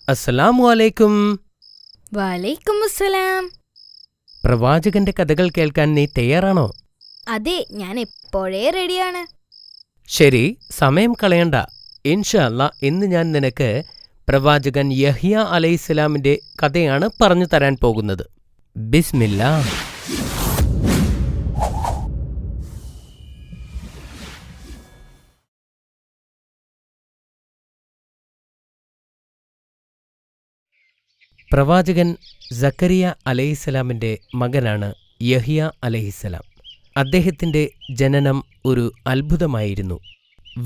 അസ്സലാമു അലൈക്കും. വലൈക്കുമുസ്സലാം. പ്രവാചകന്റെ കഥകൾ കേൾക്കാൻ നീ തയ്യാറാണോ? അതെ, ഞാൻ എപ്പോഴേ റെഡിയാണ്. ശരി, സമയം കളയണ്ട. ഇൻഷാ അല്ലാ, ഇന്ന് ഞാൻ നിനക്ക് പ്രവാചകൻ യഹ്യ അലൈഹിസ്സലാമിന്റെ കഥയാണ് പറഞ്ഞു തരാൻ പോകുന്നത്. ബിസ്മില്ലാ. പ്രവാചകൻ സക്കരിയ അലൈഹിസ്സലാമിന്റെ മകനാണ് യഹ്യ അലൈഹിസ്സലാം. അദ്ദേഹത്തിന്റെ ജനനം ഒരു അത്ഭുതമായിരുന്നു.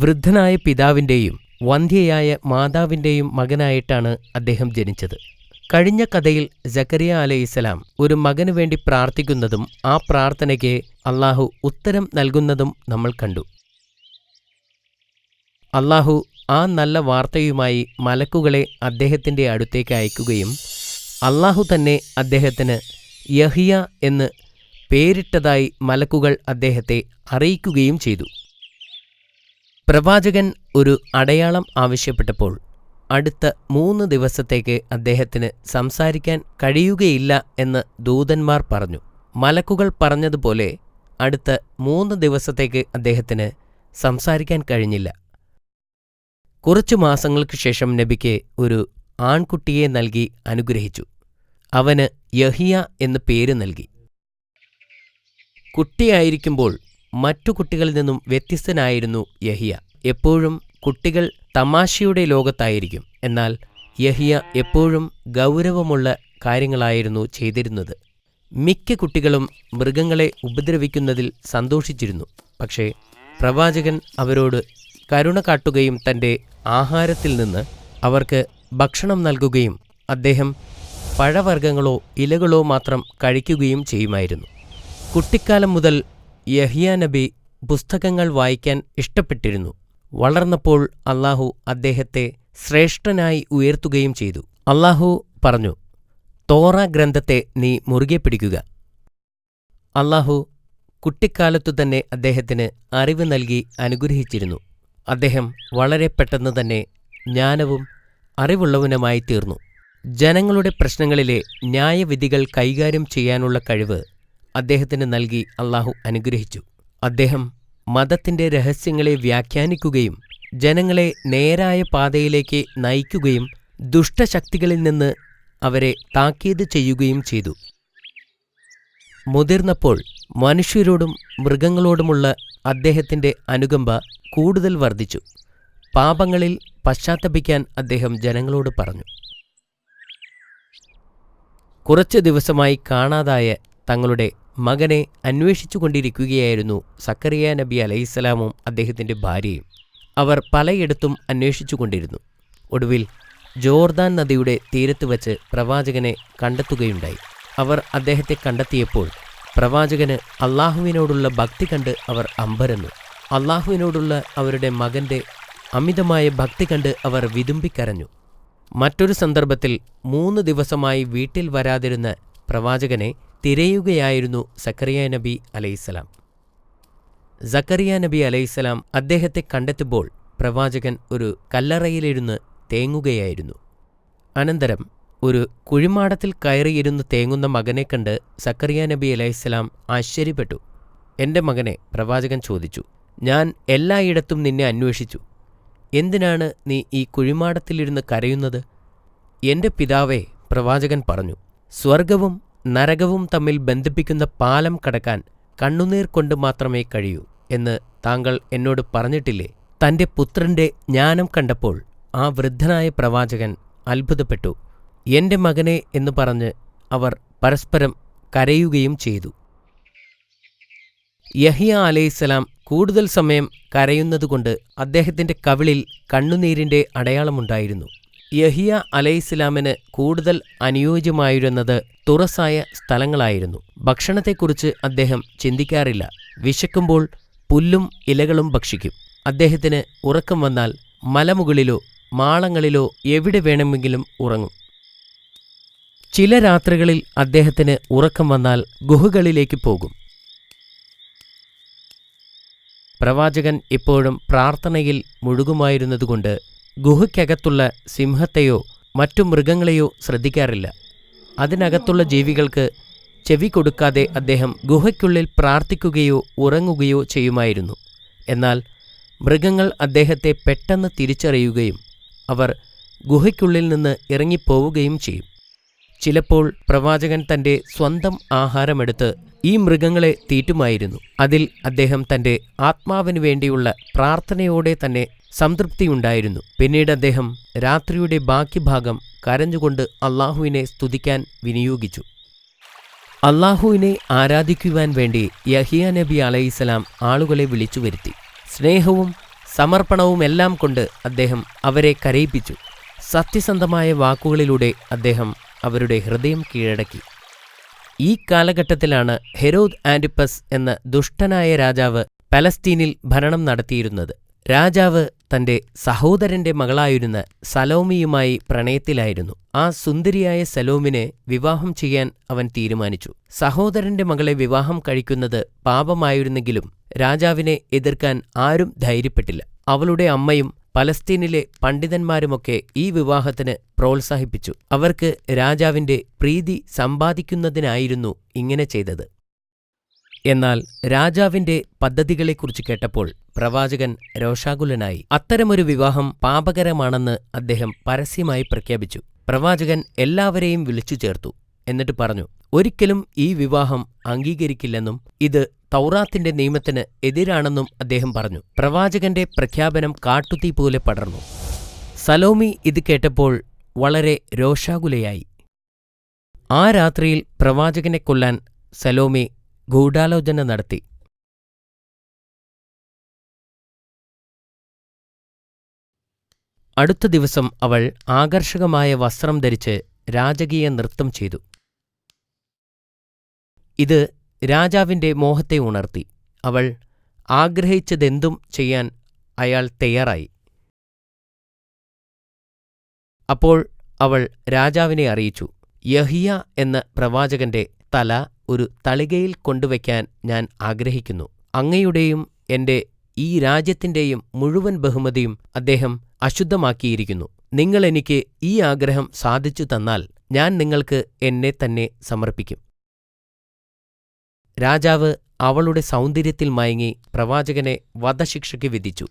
വൃദ്ധനായ പിതാവിന്റെയും വന്ധ്യയായ മാതാവിന്റെയും മകനായിട്ടാണ് അദ്ദേഹം ജനിച്ചത്. കഴിഞ്ഞ കഥയിൽ സക്കരിയ അലൈഹിസ്സലാം ഒരു മകനു വേണ്ടി പ്രാർത്ഥിക്കുന്നതും ആ പ്രാർത്ഥനയ്ക്ക് അള്ളാഹു ഉത്തരം നൽകുന്നതും നമ്മൾ കണ്ടു. അള്ളാഹു ആ നല്ല വാർത്തയുമായി മലക്കുകളെ അദ്ദേഹത്തിന്റെ അടുത്തേക്ക് അയക്കുകയും അള്ളാഹു തന്നെ അദ്ദേഹത്തിന് യഹ്യ എന്ന് പേരിട്ടതായി മലക്കുകൾ അദ്ദേഹത്തെ അറിയിക്കുകയും ചെയ്തു. പ്രവാചകൻ ഒരു അടയാളം ആവശ്യപ്പെട്ടപ്പോൾ അടുത്ത 3 ദിവസത്തേക്ക് അദ്ദേഹത്തിന് സംസാരിക്കാൻ കഴിയുകയില്ല എന്ന് ദൂതന്മാർ പറഞ്ഞു. മലക്കുകൾ പറഞ്ഞതുപോലെ അടുത്ത 3 ദിവസത്തേക്ക് അദ്ദേഹത്തിന് സംസാരിക്കാൻ കഴിഞ്ഞില്ല. കുറച്ചു മാസങ്ങൾക്ക് ശേഷം നബിക്ക് ഒരു ആൺകുട്ടിയെ നൽകി അനുഗ്രഹിച്ചു. അവന് യഹ്യ എന്ന് പേര് നൽകി. കുട്ടിയായിരിക്കുമ്പോൾ മറ്റു കുട്ടികളിൽ നിന്നും വ്യത്യസ്തനായിരുന്നു യഹ്യ. എപ്പോഴും കുട്ടികൾ തമാശയുടെ ലോകത്തായിരിക്കും. എന്നാൽ യഹ്യ എപ്പോഴും ഗൗരവമുള്ള കാര്യങ്ങളായിരുന്നു ചെയ്തിരുന്നത്. മിക്ക കുട്ടികളും മൃഗങ്ങളെ ഉപദ്രവിക്കുന്നതിൽ സന്തോഷിച്ചിരുന്നു. പക്ഷേ പ്രവാചകൻ അവരോട് കരുണ കാട്ടുകയും തൻ്റെ ആഹാരത്തിൽ നിന്ന് അവർക്ക് ഭക്ഷണം നൽകുകയും അദ്ദേഹം പഴവർഗ്ഗങ്ങളോ ഇലകളോ മാത്രം കഴിക്കുകയും ചെയ്യുമായിരുന്നു. കുട്ടിക്കാലം മുതൽ യഹ്യ നബി പുസ്തകങ്ങൾ വായിക്കാൻ ഇഷ്ടപ്പെട്ടിരുന്നു. വളർന്നപ്പോൾ അള്ളാഹു അദ്ദേഹത്തെ ശ്രേഷ്ഠനായി ഉയർത്തുകയും ചെയ്തു. അള്ളാഹു പറഞ്ഞു, തോറ ഗ്രന്ഥത്തെ നീ മുറുകെ പിടിക്കുക. അള്ളാഹു കുട്ടിക്കാലത്തു തന്നെ അദ്ദേഹത്തിന് അറിവ് നൽകി അനുഗ്രഹിച്ചിരുന്നു. അദ്ദേഹം വളരെ പെട്ടെന്ന് തന്നെ ജ്ഞാനവും അറിവുള്ളവനുമായി തീർന്നു. ജനങ്ങളുടെ പ്രശ്നങ്ങളിലെ ന്യായവിധികൾ കൈകാര്യം ചെയ്യാനുള്ള കഴിവ് അദ്ദേഹത്തിന് നൽകി അള്ളാഹു അനുഗ്രഹിച്ചു. അദ്ദേഹം മതത്തിന്റെ രഹസ്യങ്ങളെ വ്യാഖ്യാനിക്കുകയും ജനങ്ങളെ നേരായ പാതയിലേക്ക് നയിക്കുകയും ദുഷ്ടശക്തികളിൽ നിന്ന് അവരെ താക്കീത് ചെയ്യുകയും ചെയ്തു. മുതിർന്നപ്പോൾ മനുഷ്യരോടും മൃഗങ്ങളോടുമുള്ള അദ്ദേഹത്തിന്റെ അനുകമ്പ കൂടുതൽ വർദ്ധിച്ചു. പാപങ്ങളിൽ പശ്ചാത്തപിക്കാൻ അദ്ദേഹം ജനങ്ങളോട് പറഞ്ഞു. കുറച്ച് ദിവസമായി കാണാതായ തങ്ങളുടെ മകനെ അന്വേഷിച്ചുകൊണ്ടിരിക്കുകയായിരുന്നു സക്കരിയ നബി അലൈഹിസ്സലാമും അദ്ദേഹത്തിന്റെ ഭാര്യയും. അവർ പലയിടത്തും അന്വേഷിച്ചുകൊണ്ടിരുന്നു. ഒടുവിൽ ജോർദാൻ നദിയുടെ തീരത്ത് വച്ച് പ്രവാചകനെ കണ്ടെത്തുകയുണ്ടായി. അവർ അദ്ദേഹത്തെ കണ്ടെത്തിയപ്പോൾ പ്രവാചകന് അള്ളാഹുവിനോടുള്ള ഭക്തി കണ്ട് അവർ അമ്പരന്നു. അള്ളാഹുവിനോടുള്ള അവരുടെ മകന്റെ അമിതമായ ഭക്തി കണ്ട് അവർ വിതുമ്പിക്കരഞ്ഞു. മറ്റൊരു സന്ദർഭത്തിൽ 3 ദിവസമായി വീട്ടിൽ വരാതിരുന്ന പ്രവാചകനെ തിരയുകയായിരുന്നു സക്കരിയ നബി അലൈഹിസ്സലാം. സക്കരിയ നബി അലൈഹിസ്സലാം അദ്ദേഹത്തെ കണ്ടെത്തുമ്പോൾ പ്രവാചകൻ ഒരു കല്ലറയിലിരുന്ന് തേങ്ങുകയായിരുന്നു. അനന്തരം ഒരു കുഴിമാടത്തിൽ കയറിയിരുന്ന് തേങ്ങുന്ന മകനെ കണ്ട് സക്കരിയ നബി അലൈഹിസ്സലാം ആശ്ചര്യപ്പെട്ടു. എൻ്റെ മകനെ, പ്രവാചകൻ ചോദിച്ചു, ഞാൻ എല്ലായിടത്തും നിന്നെ അന്വേഷിച്ചു. എന്തിനാണ് നീ ഈ കുഴിമാടത്തിലിരുന്ന് കരയുന്നത്? എൻ്റെ പിതാവേ, പ്രവാചകൻ പറഞ്ഞു, സ്വർഗവും നരകവും തമ്മിൽ ബന്ധിപ്പിക്കുന്ന പാലം കടക്കാൻ കണ്ണുനീർ കൊണ്ട് മാത്രമേ കഴിയൂ എന്ന് താങ്കൾ എന്നോട് പറഞ്ഞിട്ടില്ലേ? തൻ്റെ പുത്രന്റെ ജ്ഞാനം കണ്ടപ്പോൾ ആ വൃദ്ധനായ പ്രവാചകൻ അത്ഭുതപ്പെട്ടു. എൻ്റെ മകനെ എന്ന് പറഞ്ഞ് അവർ പരസ്പരം കരയുകയും ചെയ്തു. യഹ്യ അലൈഹിസ്സലാം കൂടുതൽ സമയം കരയുന്നതുകൊണ്ട് അദ്ദേഹത്തിന്റെ കവിളിൽ കണ്ണുനീരിന്റെ അടയാളമുണ്ടായിരുന്നു. യഹ്യ അലൈഹിസ്സലാമിന് കൂടുതൽ അനുയോജ്യമായിരുന്നത് തുറസായ സ്ഥലങ്ങളായിരുന്നു. ഭക്ഷണത്തെക്കുറിച്ച് അദ്ദേഹം ചിന്തിക്കാറില്ല. വിശക്കുമ്പോൾ പുല്ലും ഇലകളും ഭക്ഷിക്കും. അദ്ദേഹത്തിന് ഉറക്കം വന്നാൽ മലമുകളിലോ മാളങ്ങളിലോ എവിടെ വേണമെങ്കിലും ഉറങ്ങും. ചില രാത്രികളിൽ അദ്ദേഹത്തിന് ഉറക്കം വന്നാൽ ഗുഹകളിലേക്ക് പോകും. പ്രവാചകൻ എപ്പോഴും പ്രാർത്ഥനയിൽ മുഴുകുമായിരുന്നതുകൊണ്ട് ഗുഹയ്ക്കകത്തുള്ള സിംഹത്തെയോ മറ്റു മൃഗങ്ങളെയോ ശ്രദ്ധിക്കാറില്ല. അതിനകത്തുള്ള ജീവികൾക്ക് ചെവി കൊടുക്കാതെ അദ്ദേഹം ഗുഹയ്ക്കുള്ളിൽ പ്രാർത്ഥിക്കുകയോ ഉറങ്ങുകയോ ചെയ്യുമായിരുന്നു. എന്നാൽ മൃഗങ്ങൾ അദ്ദേഹത്തെ പെട്ടെന്ന് തിരിച്ചറിയുകയും അവർ ഗുഹയ്ക്കുള്ളിൽ നിന്ന് ഇറങ്ങിപ്പോവുകയും ചെയ്യും. ചിലപ്പോൾ പ്രവാചകൻ തൻ്റെ സ്വന്തം ആഹാരമെടുത്ത് ഈ മൃഗങ്ങളെ തീറ്റുമായിരുന്നു. അതിൽ അദ്ദേഹം തൻ്റെ ആത്മാവിനു വേണ്ടിയുള്ള പ്രാർത്ഥനയോടെ തന്നെ സംതൃപ്തിയുണ്ടായിരുന്നു. പിന്നീട് അദ്ദേഹം രാത്രിയുടെ ബാക്കി ഭാഗം കരഞ്ഞുകൊണ്ട് അള്ളാഹുവിനെ സ്തുതിക്കാൻ വിനിയോഗിച്ചു. അള്ളാഹുവിനെ ആരാധിക്കുവാൻ വേണ്ടി യഹിയ നബി അലൈഹിസ്സലാം ആളുകളെ വിളിച്ചു വരുത്തി. സ്നേഹവും സമർപ്പണവുമെല്ലാം കൊണ്ട് അദ്ദേഹം അവരെ കരയിപ്പിച്ചു. സത്യസന്ധമായ വാക്കുകളിലൂടെ അദ്ദേഹം അവരുടെ ഹൃദയം കീഴടക്കി. ഈ കാലഘട്ടത്തിലാണ് ഹെരോദ് ആന്റിപ്പസ് എന്ന ദുഷ്ടനായ രാജാവ് പലസ്തീനിൽ ഭരണം നടത്തിയിരുന്നത്. രാജാവ് തന്റെ സഹോദരന്റെ മകളായിരുന്ന സലോമിയുമായി പ്രണയത്തിലായിരുന്നു. ആ സുന്ദരിയായ സലോമിനെ വിവാഹം ചെയ്യാൻ അവൻ തീരുമാനിച്ചു. സഹോദരന്റെ മകളെ വിവാഹം കഴിക്കുന്നത് പാപമായിരുന്നെങ്കിലും രാജാവിനെ എതിർക്കാൻ ആരും ധൈര്യപ്പെട്ടില്ല. അവളുടെ അമ്മയും പലസ്തീനിലെ പണ്ഡിതന്മാരുമൊക്കെ ഈ വിവാഹത്തിന് പ്രോത്സാഹിപ്പിച്ചു. അവർക്ക് രാജാവിന്റെ പ്രീതി സമ്പാദിക്കുന്നതിനായിരുന്നു ഇങ്ങനെ ചെയ്തത്. എന്നാൽ രാജാവിന്റെ പദ്ധതികളെക്കുറിച്ച് കേട്ടപ്പോൾ പ്രവാചകൻ രോഷാകുലനായി. അത്തരമൊരു വിവാഹം പാപകരമാണെന്ന് അദ്ദേഹം പരസ്യമായി പ്രഖ്യാപിച്ചു. പ്രവാചകൻ എല്ലാവരെയും വിളിച്ചു ചേർത്തു. എന്നിട്ട് പറഞ്ഞു, ഒരിക്കലും ഈ വിവാഹം അംഗീകരിക്കില്ലെന്നും ഇത് തൗറാത്തിന്റെ നിയമത്തിന് എതിരാണെന്നും അദ്ദേഹം പറഞ്ഞു. പ്രവാചകന്റെ പ്രഖ്യാപനം കാട്ടുതീ പോലെ പടർന്നു. സലോമി ഇത് കേട്ടപ്പോൾ വളരെ രോഷാകുലയായി. ആ രാത്രിയിൽ പ്രവാചകനെ കൊല്ലാൻ സലോമി ഗൂഢാലോചന നടത്തി. അടുത്ത ദിവസം അവൾ ആകർഷകമായ വസ്ത്രം ധരിച്ച് രാജകീയ നൃത്തം ചെയ്തു. ഇത് രാജാവിന്റെ മോഹത്തെ ഉണർത്തി. അവൾ ആഗ്രഹിച്ചതെന്തും ചെയ്യാൻ അയാൾ തയ്യാറായി. അപ്പോൾ അവൾ രാജാവിനെ അറിയിച്ചു, യഹിയ എന്ന പ്രവാചകന്റെ തല ഒരു തളികയിൽ കൊണ്ടുവയ്ക്കാൻ ഞാൻ ആഗ്രഹിക്കുന്നു. അങ്ങയുടെയും എന്റെ ഈ രാജ്യത്തിന്റെയും മുഴുവൻ ബഹുമതിയും അദ്ദേഹം അശുദ്ധമാക്കിയിരിക്കുന്നു. നിങ്ങൾ എനിക്ക് ഈ ആഗ്രഹം സാധിച്ചു തന്നാൽ ഞാൻ നിങ്ങൾക്ക് എന്നെ തന്നെ സമർപ്പിക്കും. രാജാവ് അവളുടെ സൗന്ദര്യത്തിൽ മയങ്ങി പ്രവാചകനെ വധശിക്ഷയ്ക്ക് വിധിച്ചു.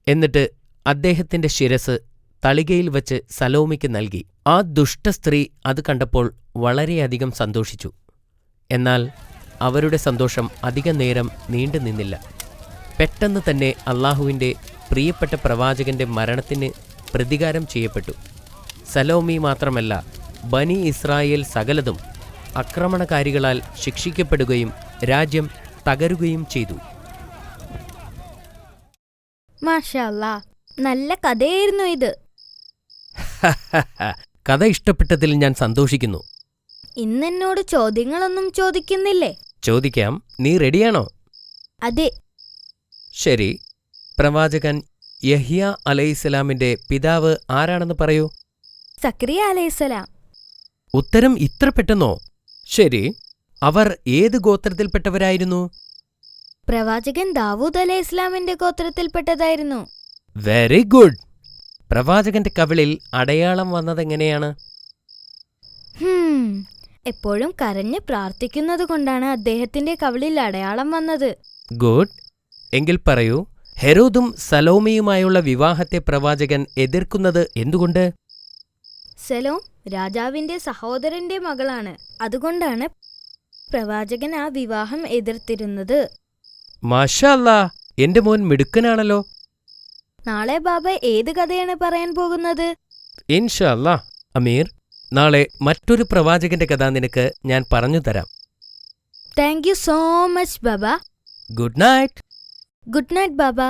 എന്നിട്ട് അദ്ദേഹത്തിന്റെ ശിരസ് തളികയിൽ വച്ച് സലോമിക്ക് നൽകി. ആ ദുഷ്ടസ്ത്രീ അത് കണ്ടപ്പോൾ വളരെയധികം സന്തോഷിച്ചു. എന്നാൽ അവരുടെ സന്തോഷം അധിക നേരം നീണ്ടുനിന്നില്ല. പെട്ടെന്ന് തന്നെ അള്ളാഹുവിന്റെ പ്രിയപ്പെട്ട പ്രവാചകന്റെ മരണത്തിന് പ്രതികാരം ചെയ്യപ്പെട്ടു. സലോമി മാത്രമല്ല, ബനി ഇസ്രായേൽ സകലതും ആക്രമണകാരികളാൽ ശിക്ഷിക്കപ്പെടുകയും രാജ്യം തകരുകയും ചെയ്തു. മാഷാ അല്ലാ, നല്ല കഥയായിരുന്നു ഇത്. കഥ ഇഷ്ടപ്പെട്ടതിൽ ഞാൻ സന്തോഷിക്കുന്നു. ഇന്നെന്നോട് ചോദ്യങ്ങളൊന്നും ചോദിക്കുന്നില്ലേ? ചോദിക്കാം. നീ റെഡിയാണോ? അതെ. ശരി. പ്രവാചകൻ യഹിയ അലൈഹിസ്സലാമിന്റെ പിതാവ് ആരാണെന്ന് പറയൂ. സക്രിയ അലൈഹിസ്സലാം. ഉത്തരം ഇത്ര പെട്ടെന്നോ? ശരി. അവർ ഏത് ഗോത്രത്തിൽപ്പെട്ടവരായിരുന്നു? പ്രവാചകൻ ദാവൂദ് അലൈഹിസ്സലാമിന്റെ ഗോത്രത്തിൽപ്പെട്ടതായിരുന്നു. Very good. പ്രവാചകന്റെ കവിളിൽ അടയാളം വന്നതെങ്ങനെയാണ്? എപ്പോഴും കരഞ്ഞ് പ്രാർത്ഥിക്കുന്നത് കൊണ്ടാണ് അദ്ദേഹത്തിന്റെ കവിളിൽ അടയാളം വന്നത്. ഗുഡ്. എങ്കിൽ പറയൂ, ഹെരോദും സലോമിയുമായുള്ള വിവാഹത്തെ പ്രവാചകൻ എതിർക്കുന്നത് എന്തുകൊണ്ട്? സലോം രാജാവിന്റെ സഹോദരന്റെ മകളാണ്. അതുകൊണ്ടാണ് പ്രവാചകൻ ആ വിവാഹം എതിർത്തിരുന്നത്. മാഷാ അല്ലാ, എന്റെ മോൻ മിടുക്കനാണല്ലോ. നാളെ ബാബ ഏത് കഥയാണ് പറയാൻ പോകുന്നത്? ഇൻഷാ അല്ലാ. അമീർ, നാളെ മറ്റൊരു പ്രവാചകന്റെ കഥ നിനക്ക് ഞാൻ പറഞ്ഞു തരാം. Thank you so much Baba. Good night. Good night Baba.